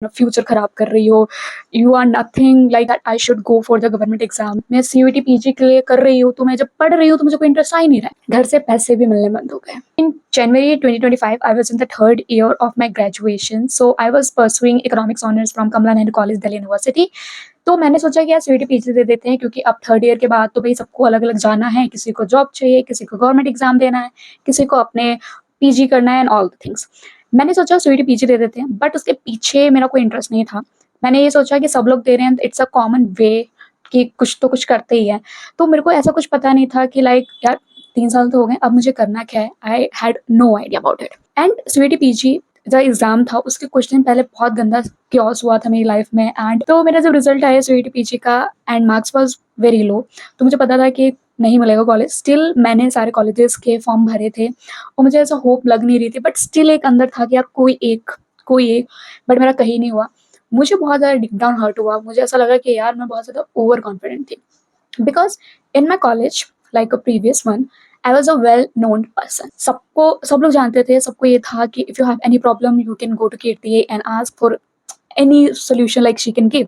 Future खराब कर रही हो, you are nothing like that I should go for the government exam. मैं सीयूईटी पीजी के लिए कर रही हूँ, तो मैं जब पढ़ रही हूँ तो मुझे कोई इंटरेस्ट आ ही नहीं रहा है, घर से पैसे भी मिलने बंद हो गए। इन January 2025 I was in the third year of my graduation, so I was pursuing economics honors from Kamala Nehru College, Delhi University। तो मैंने सोचा कि यार सीयूईटी पीजी दे देते हैं, क्योंकि अब थर्ड ईयर के बाद तो भाई सबको अलग अलग जाना है, किसी को जॉब चाहिए, किसी को गवर्नमेंट एग्जाम देना है, किसी को अपने पीजी करना है एंड ऑल द थिंग्स। मैंने सोचा सीयूईटी पीजी दे देते हैं, बट उसके पीछे मेरा कोई इंटरेस्ट नहीं था। मैंने ये सोचा कि सब लोग दे रहे हैं, इट्स अ कॉमन वे कि कुछ तो कुछ करते ही है। तो मेरे को ऐसा कुछ पता नहीं था कि लाइक यार 3 साल तो हो गए, अब मुझे करना क्या है। I had no idea about it. And CUET PG जो एग्जाम था उसके कुछ दिन पहले बहुत गंदा क्योस हुआ था मेरी लाइफ में। एंड तो मेरा जब रिजल्ट आया सीयूईटी पीजी का and marks was very low, तो मुझे पता था कि नहीं मिलेगा कॉलेज। स्टिल मैंने सारे कॉलेजेस के फॉर्म भरे थे और मुझे ऐसा होप लग नहीं रही थी, बट स्टिल एक अंदर था कि यार कोई एक, बट मेरा कहीं नहीं हुआ। मुझे बहुत ज़्यादा डिप डाउन हर्ट हुआ। मुझे ऐसा लगा कि यार मैं बहुत ज़्यादा ओवर कॉन्फिडेंट थी, because in my college like a previous one I was a well known person. सब लोग जानते थे, सबको ये था कि if you have any problem you can go to Kirti and ask for any solution like she can give.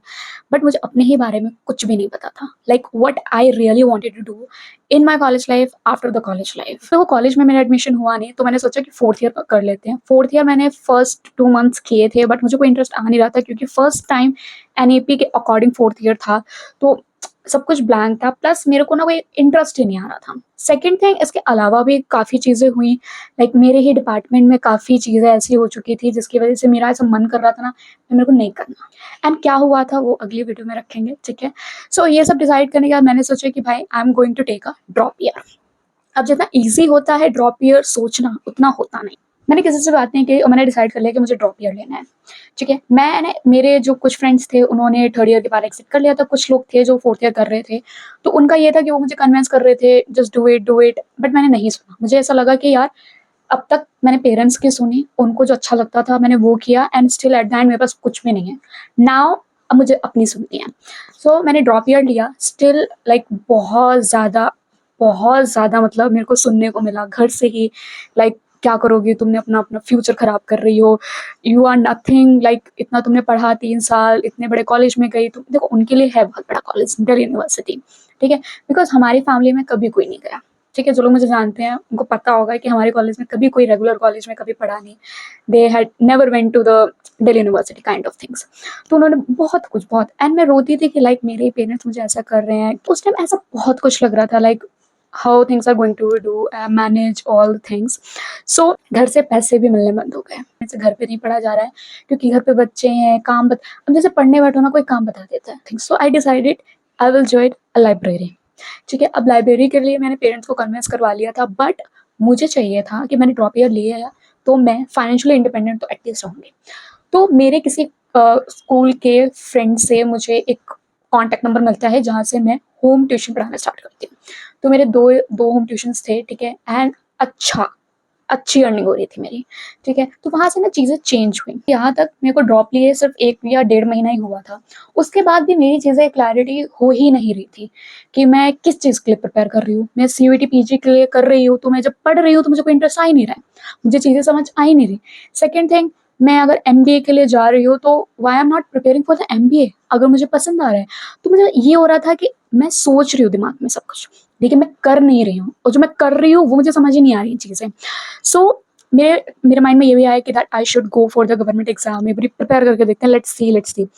But मुझे अपने ही बारे में कुछ भी नहीं पता था, like what I really wanted to do in my college life after the college life. तो वो कॉलेज में मेरा एडमिशन हुआ नहीं, तो मैंने सोचा कि फोर्थ ईयर कर लेते हैं। फोर्थ ईयर मैंने फर्स्ट 2 मंथ्स किए थे, बट मुझे कोई इंटरेस्ट आ नहीं रहा था, क्योंकि फर्स्ट टाइम एनईपी के अकॉर्डिंग फोर्थ ईयर था, तो सब कुछ ब्लैंक था, प्लस मेरे को ना कोई इंटरेस्ट ही नहीं आ रहा था। सेकेंड थिंग, इसके अलावा भी काफ़ी चीज़ें हुई, लाइक मेरे ही डिपार्टमेंट में काफ़ी चीज़ें ऐसी हो चुकी थी जिसकी वजह से मेरा ऐसा मन कर रहा था ना मेरे को नहीं करना। एंड क्या हुआ था वो अगली वीडियो में रखेंगे, ठीक है। सो ये सब डिसाइड करने के बाद मैंने सोचा कि भाई I am going to take a drop year. अब जितना ईजी होता है ड्रॉप ईयर सोचना, उतना होता नहीं। मैंने किसी से बात नहीं की और मैंने डिसाइड कर लिया कि मुझे ड्रॉप ईयर लेना है, ठीक है। मैंने मेरे जो कुछ फ्रेंड्स थे उन्होंने थर्ड ईयर के बाद एक्सेप्ट कर लिया था, कुछ लोग थे जो फोर्थ ईयर कर रहे थे, तो उनका ये था कि वो मुझे कन्विंस कर रहे थे जस्ट डू इट, बट मैंने नहीं सुना। मुझे ऐसा लगा कि यार अब तक मैंने पेरेंट्स की सुनी, उनको जो अच्छा लगता था मैंने वो किया, and still at the and मेरे पास कुछ भी नहीं है नाउ। अब मुझे अपनी सुननी है। सो मैंने ड्रॉप ईयर लिया। स्टिल लाइक बहुत ज़्यादा मतलब मेरे को सुनने को मिला घर से ही, लाइक क्या करोगी, तुमने अपना अपना फ्यूचर खराब कर रही हो, यू आर नथिंग, लाइक इतना तुमने पढ़ा 3 साल, इतने बड़े कॉलेज में गई तुम। देखो उनके लिए है बहुत बड़ा कॉलेज दिल्ली यूनिवर्सिटी, ठीक है, बिकॉज हमारी फैमिली में कभी कोई नहीं गया, ठीक है। जो लोग मुझे जानते हैं उनको पता होगा कि हमारे कॉलेज में कभी कोई रेगुलर कॉलेज में कभी पढ़ा नहीं, they had never went to the Delhi University kind of things. तो उन्होंने बहुत एंड मैं रोती थी कि लाइक मेरे पेरेंट्स मुझे ऐसा कर रहे हैं। उस टाइम ऐसा बहुत कुछ लग रहा था, like how things are going to do manage all things. So घर से पैसे भी मिलने बंद हो गए, जैसे घर पे नहीं पढ़ा जा रहा है क्योंकि घर पे बच्चे हैं, अब जैसे पढ़ने बैठो ना कोई काम बता देता है। So I decided I will join a library, ठीक है। अब लाइब्रेरी के लिए मैंने पेरेंट्स को कन्विंस करवा लिया था, बट मुझे चाहिए था कि मैंने ड्रॉप ईयर लिया है तो मैं फाइनेंशियली इंडिपेंडेंट तो एटलीस्ट रहूँगी। तो मेरे किसी स्कूल के फ्रेंड से मुझे एक कॉन्टैक्ट नंबर मिलता है जहाँ से मैं होम ट्यूशन पढ़ाना स्टार्ट करती हूँ। तो मेरे दो होम ट्यूशन्स थे, ठीक है, एंड अच्छी अर्निंग हो रही थी मेरी, ठीक है। तो वहाँ से ना चीज़ें चेंज हुई। यहाँ तक मेरे को ड्रॉप लिए सिर्फ 1 या 1.5 महीना ही हुआ था। उसके बाद भी मेरी चीज़ें क्लैरिटी हो ही नहीं रही थी कि मैं किस चीज़ के लिए प्रिपेयर कर रही हूँ। मैं सीयूईटी पीजी के लिए कर रही हूँ, तो मैं जब पढ़ रही हूँ तो मुझे कोई इंटरेस्ट आ ही नहीं रहा है, मुझे चीज़ें समझ आ ही नहीं रही। सेकेंड थिंग, मैं अगर एमबीए के लिए जा रही हूँ तो why I am not preparing for the MBA. अगर मुझे पसंद आ रहा है तो मुझे ये हो रहा था कि मैं सोच रही हूँ दिमाग में सब कुछ, लेकिन मैं कर नहीं रही हूँ, और जो मैं कर रही हूँ वो मुझे समझ ही नहीं आ रही चीज़ें। सो मेरे माइंड में ये भी आया कि that I should go for the government exam, एक बार प्रिपेयर करके देखते हैं, लेट्स सी।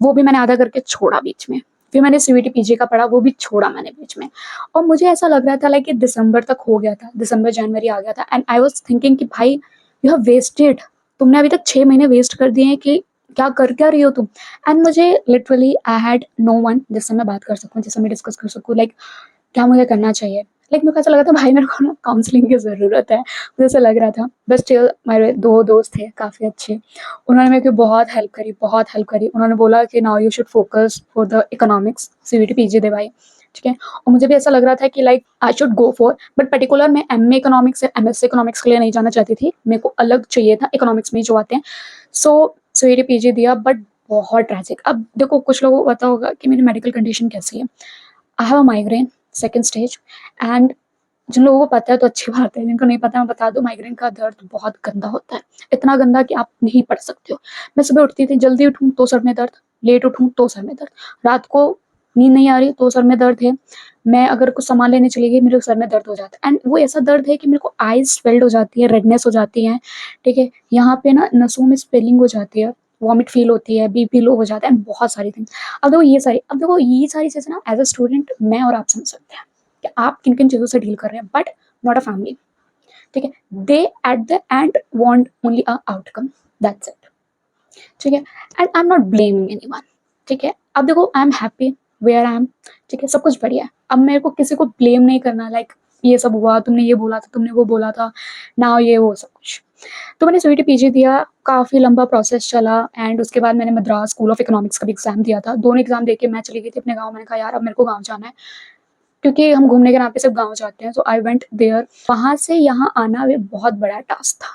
वो भी मैंने आधा करके छोड़ा बीच में। फिर मैंने सीयूईटी पीजी का पढ़ा, वो भी छोड़ा मैंने बीच में। और मुझे ऐसा लग रहा था लाइक दिसंबर तक हो गया था, दिसंबर जनवरी आ गया था, एंड आई वॉज थिंकिंग कि भाई यू हैव वेस्टेड, तुमने अभी तक 6 महीने वेस्ट कर दिए हैं कि क्या रही हो तुम। एंड मुझे literally I had no one जिससे मैं बात कर सकूँ, जिससे मैं डिस्कस कर सकूँ, लाइक क्या मुझे करना चाहिए। लाइक मेरे को ऐसा लगा था भाई मेरे को ना काउंसलिंग की ज़रूरत है, मुझे ऐसा लग रहा था। बस स्टिल मेरे 2 दोस्त थे काफ़ी अच्छे, उन्होंने मेरे को बहुत हेल्प करी। उन्होंने बोला कि now you should focus for the economics, CUET PG दे भाई, ठीक है। और मुझे भी ऐसा लग रहा था कि like I should go for, but particular मैं एमए इकोनॉमिक्स या एमएससी इकोनॉमिक्स के लिए नहीं जाना चाहती थी, मेरे को अलग चाहिए था इकोनॉमिक्स में ही जो आते हैं। सो सीयूईटी पीजी दिया, बट बहुत ट्रैजिक। अब देखो कुछ लोगों को पता होगा कि मेरी मेडिकल कंडीशन कैसी है। I have a migraine second stage, and जिन लोगों को पता है तो अच्छी बात है, जिनको नहीं पता मैं बता दूँ, माइग्रेन का दर्द बहुत गंदा होता है। इतना गंदा कि आप नहीं पढ़ सकते हो। मैं सुबह उठती थी, जल्दी उठूँ तो सर में दर्द, लेट उठूँ तो सर में दर्द, रात को नींद नहीं आ रही तो सर में दर्द है। मैं अगर कुछ सामान लेने चली गई, मेरे सर में दर्द हो जाता है, एंड वो ऐसा दर्द है कि मेरे को आईज़ स्वेल्ड हो जाती है, रेडनेस हो जाती है, ठीक है? यहाँ पे ना नसों में स्वेलिंग हो जाती है, वॉमिट फ़ील होती है, बीपी लो हो जाता है, एंड बहुत सारी थिंग्स। अब देखो ये सारी चीज़ें ना एज़ अ स्टूडेंट मैं और आप समझ सकते हैं कि आप किन-किन चीज़ों से डील कर रहे हैं, बट नॉट अ फैमिली, ठीक है? They at the end want only a outcome, that's it, ठीक है? And I am not blaming anyone, ठीक है? अब देखो I am happy where I am, ठीक है? सब कुछ बढ़िया है। अब मेरे को किसी को ब्लेम नहीं करना, लाइक ये सब हुआ, तुमने ये बोला था, तुमने वो बोला था, नाउ ये वो सब कुछ। तो मैंने सीयूईटी पीजी दिया, काफ़ी लंबा प्रोसेस चला, एंड उसके बाद मैंने मद्रास स्कूल ऑफ इकोनॉमिक्स का भी एग्ज़ाम दिया था। दोनों एग्ज़ाम देके मैं चली गई थी अपने गाँव। मैंने कहा यार अब मेरे को गाँव जाना है, क्योंकि हम घूमने के नाम पे सिर्फ गाँव जाते हैं, सो आई वेंट देयर। वहाँ से यहाँ आना भी बहुत बड़ा टास्क था,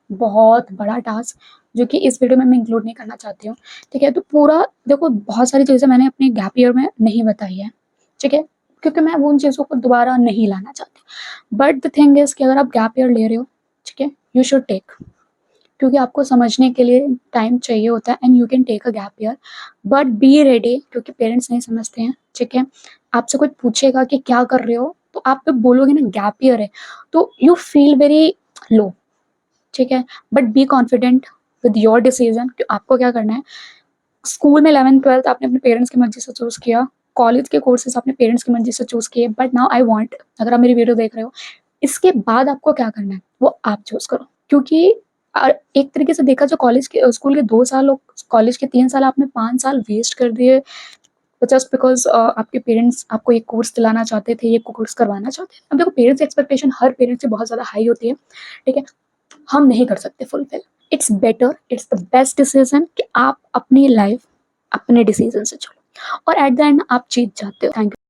बहुत बड़ा टास्क, जो कि इस वीडियो में मैं इंक्लूड नहीं करना चाहती हूँ, ठीक है? तो पूरा देखो, बहुत सारी चीज़ें मैंने अपने गैप ईयर में नहीं बताई है, ठीक है? क्योंकि मैं वो उन चीज़ों को दोबारा नहीं लाना चाहती। बट द थिंग इज़ कि अगर आप गैप ईयर ले रहे हो, ठीक है? यू शुड टेक, क्योंकि आपको समझने के लिए टाइम चाहिए होता है, and you can take a gap year, but be ready, क्योंकि पेरेंट्स नहीं समझते हैं, ठीक है? आपसे कोई पूछेगा कि क्या कर रहे हो, तो आप जब बोलोगे ना गैप ईयर है, तो यू फील वेरी लो, ठीक है? But be confident with your decision कि आपको क्या करना है। स्कूल में 11th-12th आपने अपने पेरेंट्स की मर्ज़ी से चूज़ किया, कॉलेज के कोर्सेज़ आपने पेरेंट्स की मर्ज़ी से चूज़ किए, बट नाउ आई वांट, अगर आप मेरी वीडियो देख रहे हो, इसके बाद आपको क्या करना है, वो आप चूज़ करो। क्योंकि एक तरीके से देखा, जो कॉलेज के स्कूल के 2 साल और कॉलेज के 3 साल, आपने 5 साल वेस्ट कर दिए, जस्ट बिकॉज़ आपके पेरेंट्स आपको एक कोर्स दिलाना चाहते थे, ये कोर्स करवाना चाहते थे। अब देखो, पेरेंट्स की एक्सपेक्टेशन हर पेरेंट्स से बहुत ज़्यादा हाई होती है, ठीक है? हम नहीं कर सकते fulfil. It's better, it's the best decision कि आप अपनी लाइफ़ अपने डिसीज़न से चलो, और एट द एंड आप जीत जाते हो। Thank you.